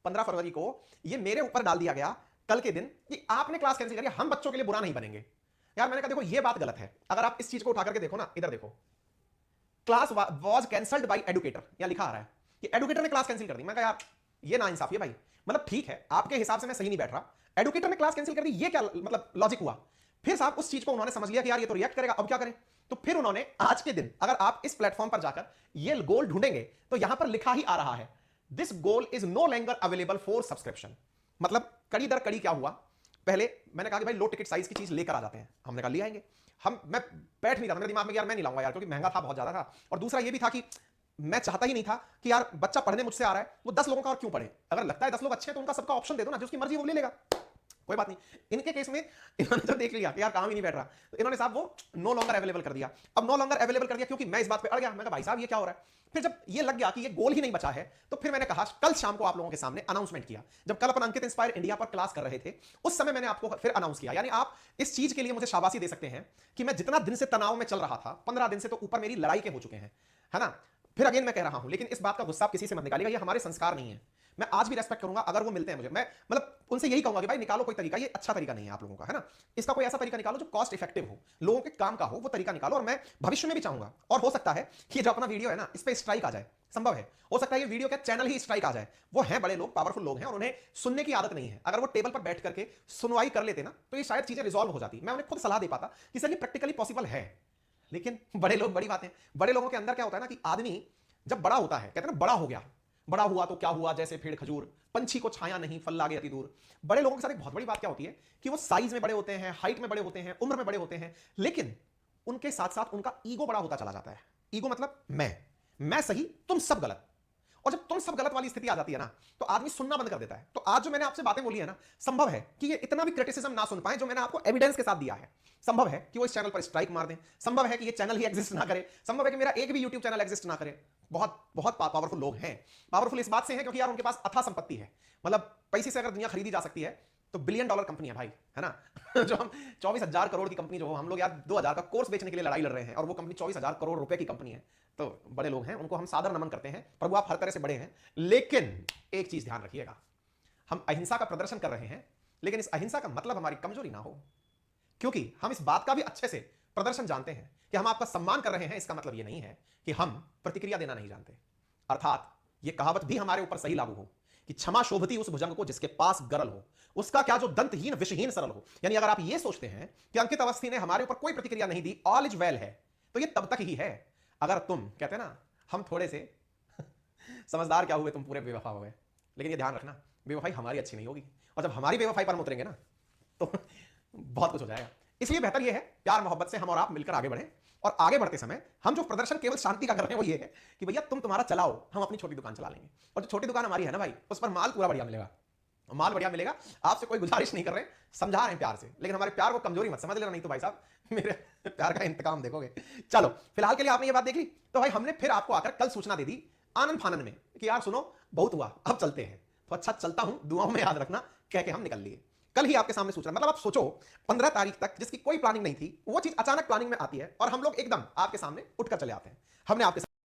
15 फरवरी को ये मेरे ऊपर डाल दिया गया कल के दिन कि आपने क्लास कैंसिल करी, हम बच्चों के लिए बुरा नहीं बनेंगे। यार मैंने कहा देखो ये बात गलत है। अगर आप इस चीज को उठा करके देखो ना, इधर देखो, class was cancelled by educator, यहां लिखा आ रहा है कि एडुकेटर ने क्लास कैंसिल कर दी। मैं कहा यार ये ना इंसाफी है भाई, मतलब ठीक है आपके हिसाब से मैं सही नहीं बैठ रहा, एडुकेटर ने क्लास कैंसिल कर दी, ये क्या मतलब लॉजिक हुआ। फिर साहब उस चीज को उन्होंने समझ लिया कि यार ये तो रिएक्ट करेगा, अब क्या करें। तो फिर उन्होंने आज के दिन, अगर आप इस प्लेटफॉर्म पर जाकर ये गोल ढूंढेंगे तो यहां पर लिखा ही आ रहा है, this goal is no longer available for subscription. मतलब कड़ी दर कड़ी क्या हुआ, पहले मैंने कहा कि भाई लो टिकट साइज की चीज लेकर आ जाते हैं, हमने कहा ले आएंगे। मैं बैठ नहीं रहा, मेरे दिमाग में यार मैं नहीं लाऊंगा यार, क्योंकि महंगा था, बहुत ज्यादा था। और दूसरा ये भी था कि मैं चाहता ही नहीं था कि यार बच्चा पढ़ने मुझसे आ रहा है, वो 10 लोगों का और क्यों पढ़े। अगर लगता है 10 लोग अच्छे हैं तो उनका सबका ऑप्शन दे दो ना, जिसकी मर्जी वो ले लेगा, कोई बात नहीं। इनके केस में इन्होंने जो देख लिया कि यार काम ही नहीं बैठ रहा, तो इन्होंने साहब वो नो लॉन्गर अवेलेबल कर दिया। अब नो लॉन्गर अवेलेबल कर दिया क्योंकि मैं इस बात पे अड़ गया, मैं कहा भाई साहब ये क्या हो रहा है। फिर जब ये लग गया कि ये गोल ही नहीं बचा है, तो फिर मैंने कहा कल शाम को आप लोगों के सामने अनाउंसमेंट किया। जब कल अपन अंकित इंस्पायर इंडिया पर क्लास कर रहे थे, उस समय मैंने आपको फिर अनाउंस किया। यानी आप इस चीज के लिए मुझे शाबाशी दे सकते हैं कि मैं जितना दिन से तनाव में चल रहा था, 15 दिन से तो ऊपर मेरी लड़ाई के हो चुके हैं, है ना। फिर अगेन मैं कह रहा हूं, लेकिन इस बात का गुस्सा आप किसी से मत निकालिएगा, ये हमारे संस्कार नहीं है। मैं आज भी रेस्पेक्ट करूंगा अगर वो मिलते हैं मुझे, मैं मतलब उनसे यही कहूंगा कि भाई निकालो कोई तरीका, ये अच्छा तरीका नहीं है आप लोगों का, है ना। इसका कोई ऐसा तरीका निकालो जो कॉस्ट इफेक्टिव हो, लोगों के काम का हो, वो तरीका निकालो। और मैं भविष्य में भी चाहूंगा, और हो सकता है कि जो अपना वीडियो है ना इस पर स्ट्राइक आ जाए, संभव है, हो सकता है ये वीडियो का चैनल ही स्ट्राइक आ जाए। वो हैं बड़े लोग, पावरफुल लोग हैं, और उन्हें सुनने की आदत नहीं है। अगर वो टेबल पर बैठ करके सुनवाई कर लेते ना, तो ये शायद चीजें रिजॉल्व हो जाती। मैं उन्हें खुद सलाह दे पाता कि सर ये प्रैक्टिकली पॉसिबल है। लेकिन बड़े लोग बड़ी बातें, बड़े लोगों के अंदर क्या होता है ना कि आदमी जब बड़ा होता है, कहते हैं ना बड़ा हो गया, बड़ा हुआ तो क्या हुआ, जैसे पेड़ खजूर, पंछी को छाया नहीं, फल लागे अति दूर। बड़े लोगों के साथ एक बहुत बड़ी बात क्या होती है कि वो साइज में बड़े होते हैं, हाइट में बड़े होते हैं, उम्र में बड़े होते हैं, लेकिन उनके साथ साथ उनका ईगो बड़ा होता चला जाता है। ईगो मतलब मैं सही, तुम सब गलत। और जब तुम सब गलत वाली स्थिति आ जाती है ना, तो आदमी सुनना बंद कर देता है। तो आज जो मैंने आपसे बातें बोली है ना, संभव है कि ये इतना भी क्रिटिसिज्म ना सुन पाए जो मैंने आपको एविडेंस के साथ दिया है। संभव है कि वो इस चैनल पर स्ट्राइक मार दें, संभव है कि ये चैनल ही एग्जिस्ट ना करे, संभव है कि मेरा एक भी यूट्यूब चैनल एग्जिस्ट ना करे। बहुत बहुत पावरफुल लोग हैं। पावरफुल इस बात से हैं क्योंकि यार उनके पास अथाह संपत्ति है। मतलब पैसे से अगर दुनिया खरीदी जा सकती है तो $1 बिलियन कंपनी है भाई, है ना। जो हम 24,000 करोड़ की कंपनी, जो हम लोग यार 2,000 का कोर्स बेचने के लिए लड़ाई लड़ रहे हैं, और वो कंपनी 24,000 करोड़ रुपए की कंपनी है। तो बड़े लोग हैं, उनको हम सादर नमन करते हैं। प्रभु आप हर तरह से बड़े हैं, लेकिन एक चीज ध्यान रखिएगा, हम अहिंसा का प्रदर्शन कर रहे हैं, लेकिन इस अहिंसा का मतलब हमारी कमजोरी ना हो। क्योंकि हम इस बात का भी अच्छे से प्रदर्शन जानते हैं कि हम आपका सम्मान कर रहे हैं, इसका मतलब यह नहीं है कि हम प्रतिक्रिया देना नहीं जानते। अर्थात यह कहावत भी हमारे ऊपर सही लागू हो कि क्षमा शोभती उस भुजंग को जिसके पास गरल हो, उसका क्या जो दंतहीन विषहीन सरल हो। यानी अगर आप यह सोचते हैं कि अंकित अवस्थी ने हमारे ऊपर कोई प्रतिक्रिया नहीं दी, ऑल इज वेल है, तो यह तब तक ही है अगर तुम कहते हैं ना हम थोड़े से समझदार क्या हुए, तुम पूरे बेवफा हो गए। लेकिन यह ध्यान रखना, बेवफाई हमारी अच्छी नहीं होगी, और जब हमारी बेवफाई पर हम उतरेंगे ना तो बहुत कुछ हो जाएगा। इसलिए बेहतर यह है प्यार मोहब्बत से हम और आप मिलकर आगे बढ़ें। और आगे बढ़ते समय हम जो प्रदर्शन केवल शांति का कर रहे हैं वो ये है कि भैया तुम तुम्हारा चलाओ, हम अपनी छोटी दुकान चला लेंगे। और जो छोटी दुकान हमारी है ना भाई, उस पर माल पूरा बढ़िया मिलेगा, माल बढ़िया मिलेगा। आपसे कोई गुजारिश नहीं कर रहे, समझा रहे हैं प्यार से, लेकिन हमारे प्यार को कमजोरी मत समझ लेना, नहीं तो भाई साहब मेरे प्यार का इंतकाम देखोगे। चलो फिलहाल के लिए आपने ये बात देख ली, तो भाई हमने फिर आपको आकर कल सूचना दे दी आनंद फानन में कि यार सुनो बहुत हुआ, अब चलते हैं। तो अच्छा चलता हूं, दुआओं में याद रखना, कह के हम निकल लिए। कल ही आपके सामने सूचना, मतलब आप सोचो 15 तारीख तक जिसकी कोई प्लानिंग नहीं थी, वो चीज अचानक प्लानिंग में आती है और हम लोग एकदम आपके सामने उठकर चले आते हैं। हमने आपके